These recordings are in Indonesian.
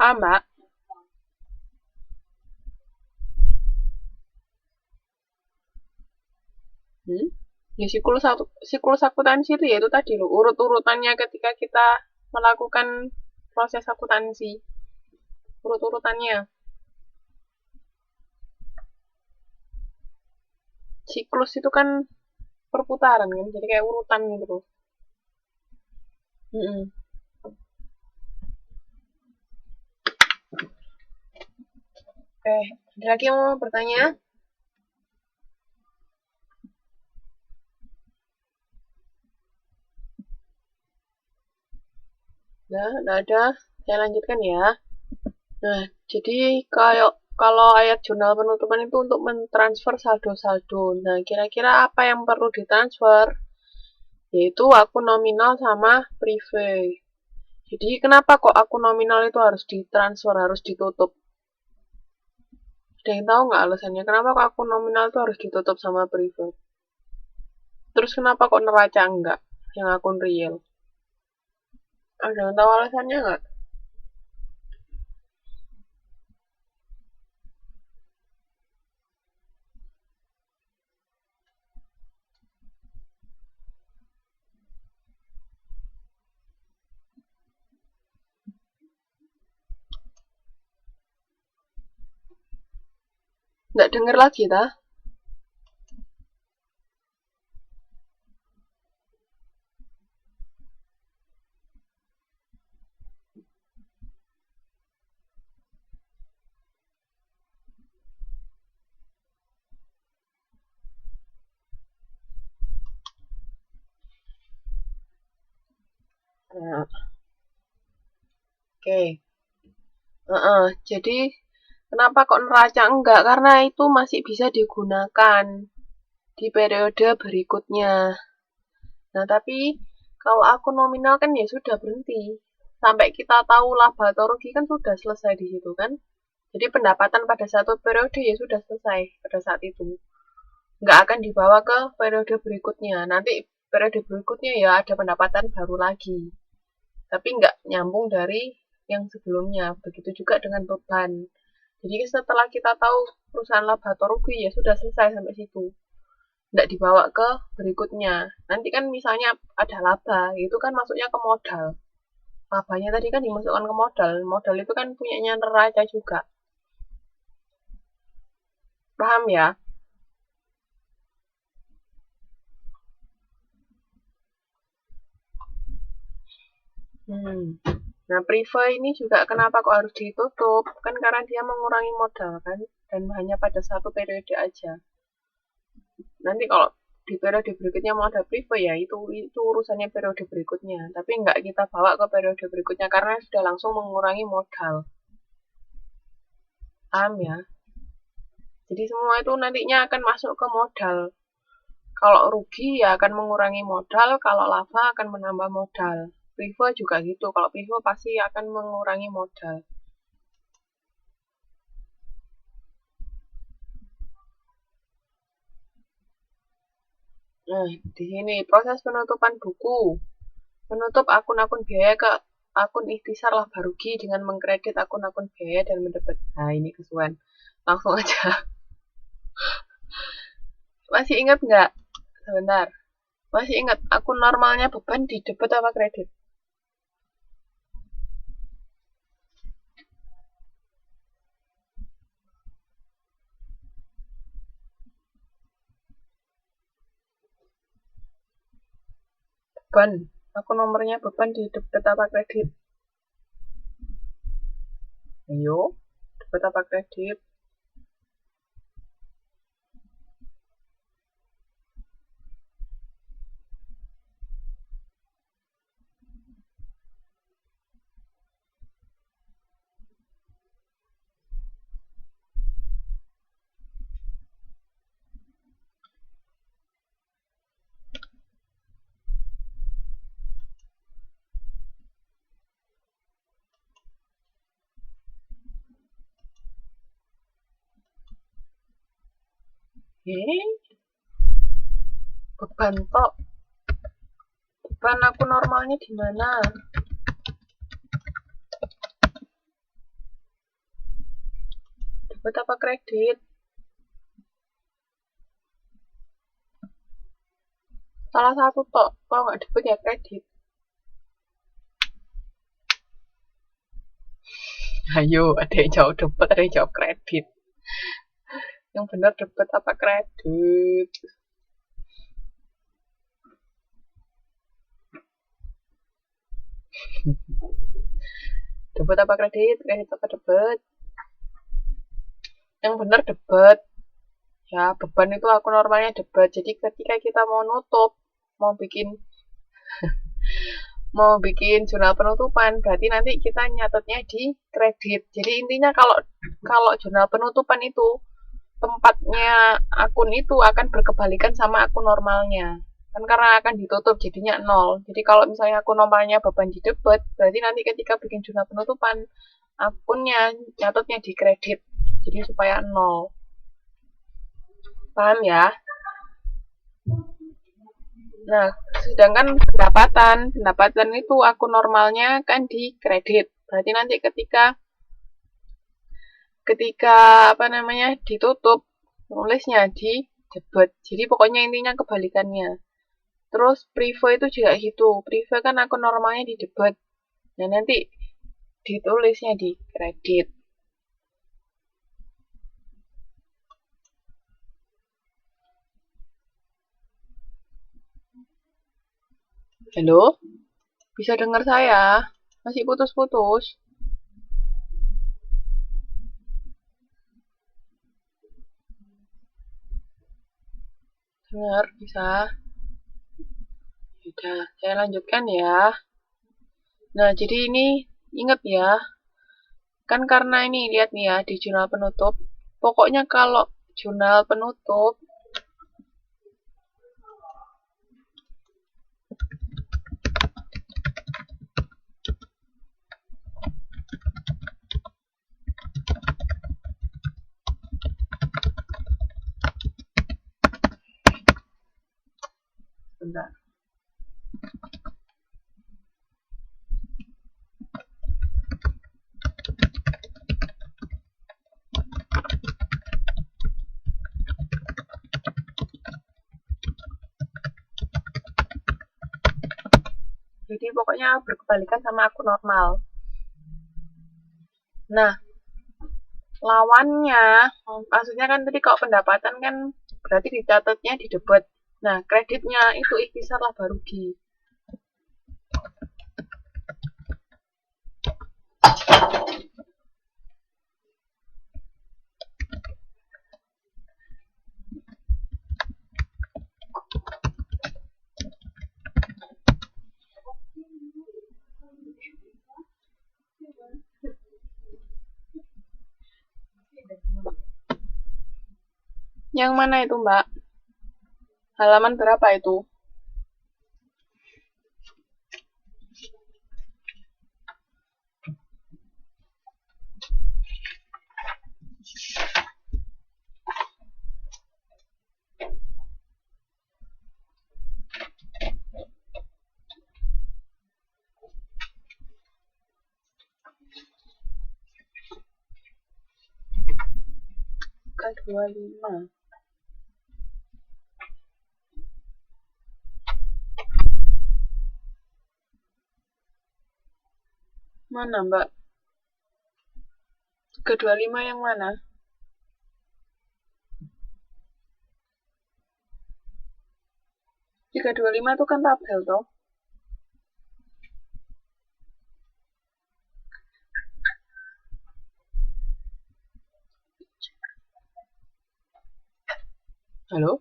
Paham, Mbak? Ya, siklus akuntansi itu yaitu tadi loh, urut-urutannya ketika kita melakukan proses akuntansi. Urut-urutannya. Siklus itu kan perputaran kan, jadi kayak urutan gitu loh. Oke, ada lagi yang mau bertanya? Nah, nggak ada. Saya lanjutkan ya. Nah, jadi kalau ayat jurnal penutupan itu untuk mentransfer saldo-saldo. Nah, kira-kira apa yang perlu ditransfer? Yaitu akun nominal sama prive. Jadi, kenapa kok akun nominal itu harus ditransfer, harus ditutup? Ada yang tahu nggak alasannya? Kenapa kok akun nominal itu harus ditutup sama prive? Terus kenapa kok neraca enggak, yang akun real? Ada yang tahu alasannya nggak? Nggak denger lagi, dah? Nah, oke. Jadi, kenapa kok neraca enggak? Karena itu masih bisa digunakan di periode berikutnya. Nah, tapi kalau akun nominal kan ya sudah berhenti. Sampai kita tahu laba atau rugi kan sudah selesai di situ kan. Jadi pendapatan pada satu periode ya sudah selesai pada saat itu. Nggak akan dibawa ke periode berikutnya. Nanti periode berikutnya ya ada pendapatan baru lagi. Tapi nggak nyambung dari yang sebelumnya. Begitu juga dengan beban. Jadi setelah kita tahu perusahaan laba atau rugi ya sudah selesai sampai situ. Nggak dibawa ke berikutnya. Nanti kan misalnya ada laba, itu kan masuknya ke modal. Labanya tadi kan dimasukkan ke modal. Modal itu kan punyanya neraca juga. Paham ya? Nah, prive ini juga kenapa kok harus ditutup? Kan karena dia mengurangi modal kan, dan hanya pada satu periode aja. Nanti kalau di periode berikutnya mau ada prive ya itu urusannya periode berikutnya. Tapi nggak kita bawa ke periode berikutnya karena sudah langsung mengurangi modal. Paham ya? Jadi semua itu nantinya akan masuk ke modal. Kalau rugi ya akan mengurangi modal, kalau laba akan menambah modal. Prive juga gitu, kalau prive pasti akan mengurangi modal. Nah, di sini proses penutupan buku. Menutup akun-akun biaya ke akun ikhtisar laba rugi dengan mengkredit akun-akun biaya dan mendapat. Nah, ini kesuwen. Langsung aja. Masih ingat nggak? Sebentar. Masih ingat akun normalnya beban di debit apa kredit? Beban. Akun nomornya beban di debit apa kredit? Ayo, debit apa kredit? Beban tok. Beban akun normalnya di mana? debit apa kredit? Salah satu tok. Kalau nggak debit ya kredit. Ayo, ada yang jawab debit, ada yang jawab kredit. Yang benar debit apa kredit? Debit apa kredit? Kredit apa debit? Yang benar debit. Ya, beban itu aku normalnya debit. Jadi ketika kita mau nutup, mau bikin jurnal penutupan, berarti nanti kita nyatetnya di kredit. Jadi intinya kalau jurnal penutupan itu tempatnya akun itu akan berkebalikan sama akun normalnya. Kan karena akan ditutup jadinya 0. Jadi kalau misalnya akun normalnya beban di debit, berarti nanti ketika bikin jurnal penutupan akunnya nyatetnya di kredit. Jadi supaya 0. Paham ya? Nah, sedangkan pendapatan itu akun normalnya kan di kredit. Berarti nanti ketika ditutup, nulisnya di debit. Jadi pokoknya intinya kebalikannya. Terus privo itu juga gitu. Privo kan akun normalnya di debit. Nah, nanti ditulisnya di kredit. Halo? Bisa dengar saya? Masih putus-putus? Dengar, bisa? Sudah, saya lanjutkan ya. Nah, jadi ini ingat ya. Kan karena ini lihat nih ya di jurnal penutup. Pokoknya kalau jurnal penutup bentar. Jadi pokoknya berkebalikan sama akun normal. Nah, lawannya, maksudnya kan tadi kalau pendapatan kan berarti dicatatnya di debit. Nah, kreditnya itu ikhtisar laba rugi. Yang mana itu, Mbak? Halaman berapa itu? K25. Mana, Mbak? K25 yang mana? Tiga 25 itu kan tabel toh. Halo?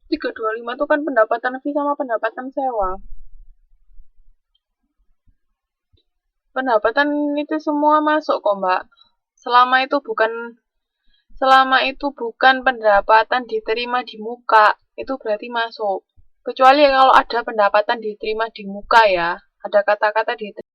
Tiga 25 itu kan pendapatan fee sama pendapatan sewa. Pendapatan itu semua masuk kok, Mbak. Selama itu bukan pendapatan diterima di muka, itu berarti masuk. Kecuali kalau ada pendapatan diterima di muka ya, ada kata-kata diterima